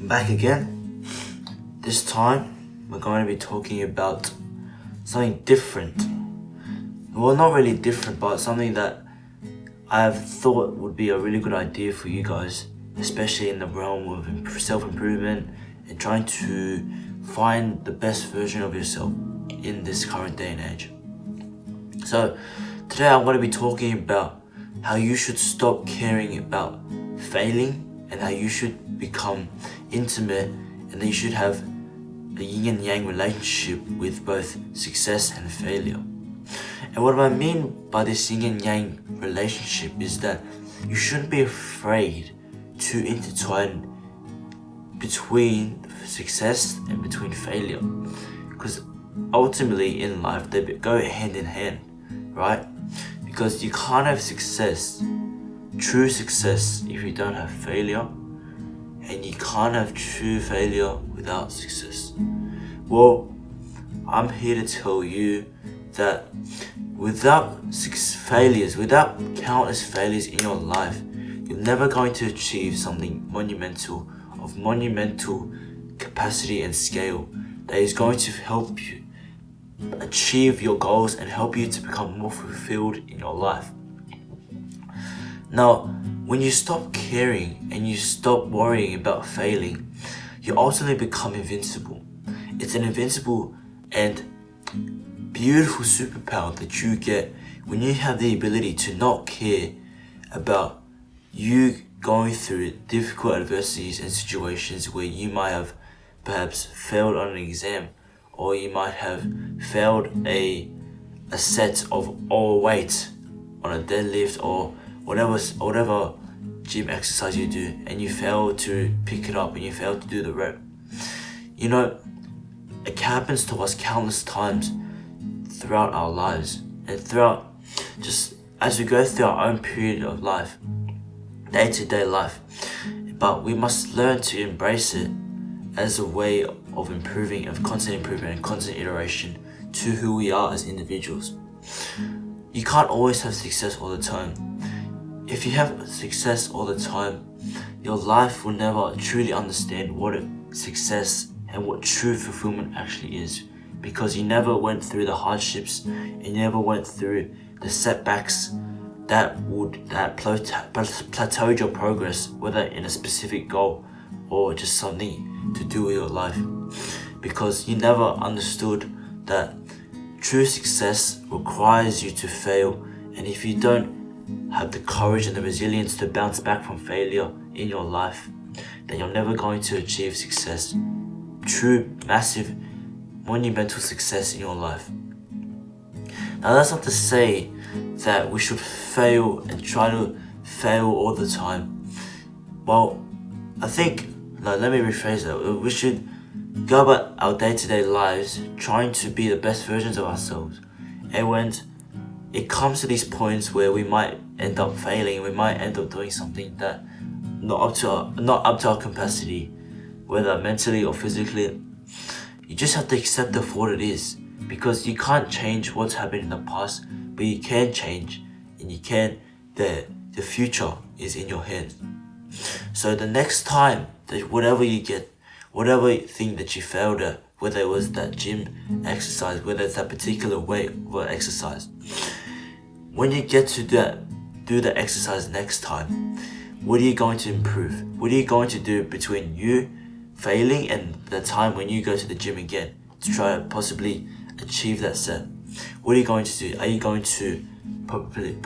back again. This time, we're going to be talking about something different. Well, not really different, but something that I've thought would be a really good idea for you guys, especially in the realm of self-improvement and trying to find the best version of yourself in this current day and age. So, today I'm going to be talking about how you should stop caring about failing and how you should become intimate and that you should have a yin and yang relationship with both success and failure. And what I mean by this yin and yang relationship is that you shouldn't be afraid to intertwine between success and between failure, because ultimately in life they go hand in hand, right? Because you can't have success, true success, if you don't have failure, and you can't have true failure without success. Well, I'm here to tell you that without countless failures in your life, you're never going to achieve something monumental, of monumental capacity and scale, that is going to help you achieve your goals and help you to become more fulfilled in your life. Now, when you stop caring and you stop worrying about failing, you ultimately become invincible. It's an invincible and beautiful superpower that you get when you have the ability to not care about you going through difficult adversities and situations where you might have perhaps failed on an exam, or you might have failed a set of all weight on a deadlift or whatever gym exercise you do, and you fail to pick it up and you fail to do the rep. You know, it happens to us countless times throughout our lives and throughout just as we go through our own period of life, day-to-day life. But we must learn to embrace it as a way of improving, of constant improvement and constant iteration to who we are as individuals. You can't always have success all the time. If you have success all the time, your life will never truly understand what success and what true fulfillment actually is, because you never went through the hardships and you never went through the setbacks that plateaued your progress, whether in a specific goal or just something to do with your life, because you never understood that true success requires you to fail, and if you don't have the courage and the resilience to bounce back from failure in your life, then you're never going to achieve success, true, massive, monumental success in your life. Now, that's not to say that we should fail and try to fail all the time. Well, I think, let me rephrase that. We should go about our day-to-day lives trying to be the best versions of ourselves. And when it comes to these points where we might end up failing, we might end up doing something that not up to our capacity, whether mentally or physically, you just have to accept it for what it is, because you can't change what's happened in the past, but you can change, and you can. The future is in your hands. So the next time that whatever you get, whatever thing that you failed at, whether it was that gym exercise, whether it's that particular weight or exercise, when you get to do the exercise next time, what are you going to improve? What are you going to do between you failing and the time when you go to the gym again to try to possibly achieve that set? What are you going to do? Are you going to probably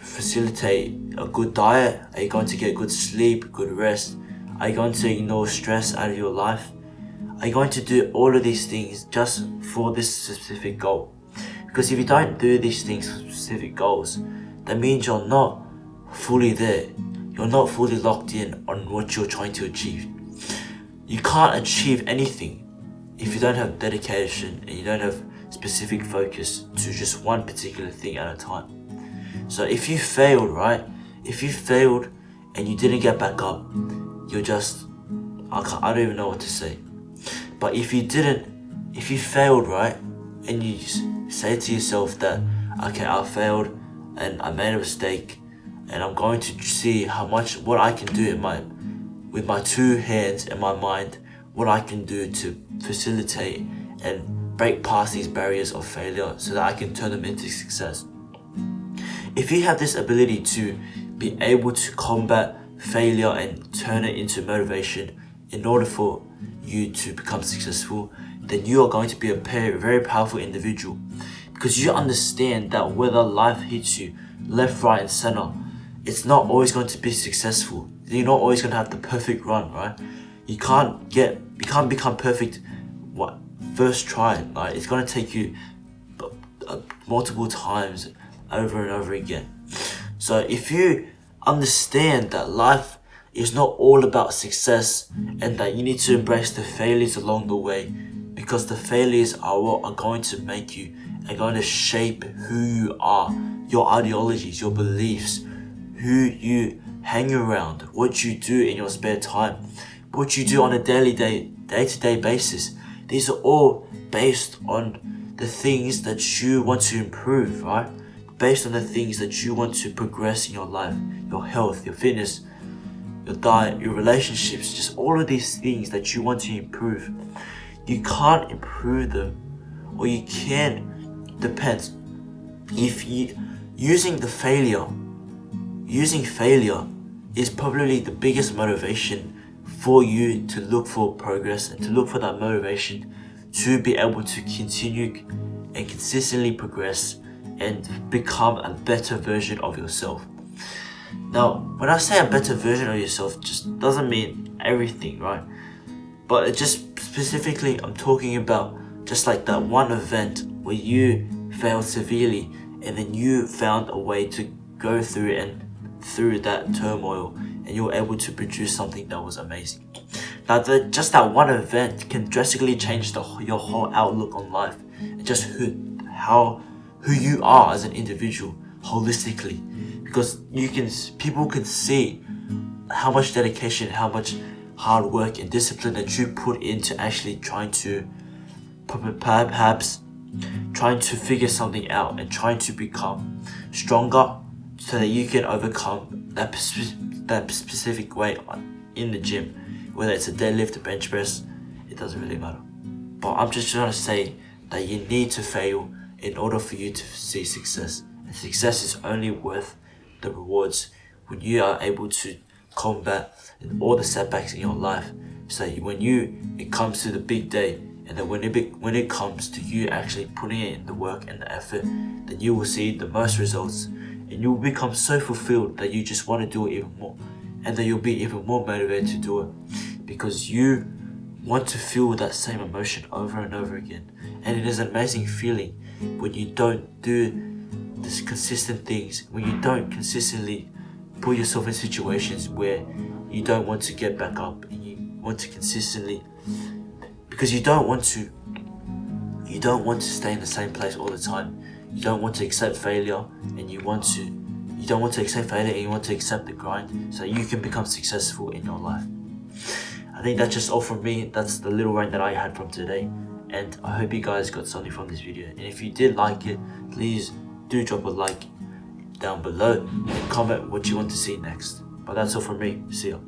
facilitate a good diet? Are you going to get good sleep, good rest? Are you going to ignore stress out of your life? Are you going to do all of these things just for this specific goal? Because if you don't do these things for specific goals, that means you're not fully there. You're not fully locked in on what you're trying to achieve. You can't achieve anything if you don't have dedication and you don't have specific focus to just one particular thing at a time. So if you failed, right? If you failed and you didn't get back up, you're just, I don't even know what to say. But if you failed, right? And you say to yourself that, okay, I and I made a mistake, and I'm going to see what I can do in with my two hands and my mind what I can do to facilitate and break past these barriers of failure so that I can turn them into success. If you have this ability to be able to combat failure and turn it into motivation in order for you to become successful, then you are going to be a very powerful individual, because you understand that whether life hits you left, right and center, it's not always going to be successful. You're not always going to have the perfect run, right? You can't become perfect first try, right? It's going to take you multiple times over and over again. So if you understand that life is not all about success and that you need to embrace the failures along the way, because the failures are what are going to make you and going to shape who you are, your ideologies, your beliefs, who you hang around, what you do in your spare time, what you do on a day-to-day basis. These are all based on the things that you want to improve, right? Based on the things that you want to progress in your life, your health, your fitness, your diet, your relationships, just all of these things that you want to improve. You can't improve them, or you can, depends. If you using failure is probably the biggest motivation for you to look for progress and to look for that motivation to be able to continue and consistently progress and become a better version of yourself. Now, when I say a better version of yourself, just doesn't mean everything, right? But it just specifically, I'm talking about just like that one event where you failed severely and then you found a way to go through that turmoil and you were able to produce something that was amazing. Now, just that one event can drastically change your whole outlook on life and just who you are as an individual holistically, because people can see how much dedication, how much hard work and discipline that you put into actually trying to perhaps trying to figure something out and trying to become stronger so that you can overcome that specific weight in the gym, whether it's a deadlift, a bench press, it doesn't really matter. But I'm just trying to say that you need to fail in order for you to see success. And success is only worth the rewards when you are able to combat all the setbacks in your life. So when it comes to the big day, and then when it comes to you actually putting in the work and the effort, then you will see the most results, and you will become so fulfilled that you just want to do it even more, and then you'll be even more motivated to do it because you want to feel that same emotion over and over again. And it is an amazing feeling when you don't do these consistent things, when you don't consistently put yourself in situations where you don't want to get back up and you want to consistently, because you don't want to stay in the same place all the time. You don't want to accept failure, and you want to accept the grind so you can become successful in your life. I think that's just all from me. That's the little rant that I had from today, and I hope you guys got something from this video. And if you did like it, please do drop a like down below and comment what you want to see next. But that's all from me. See ya.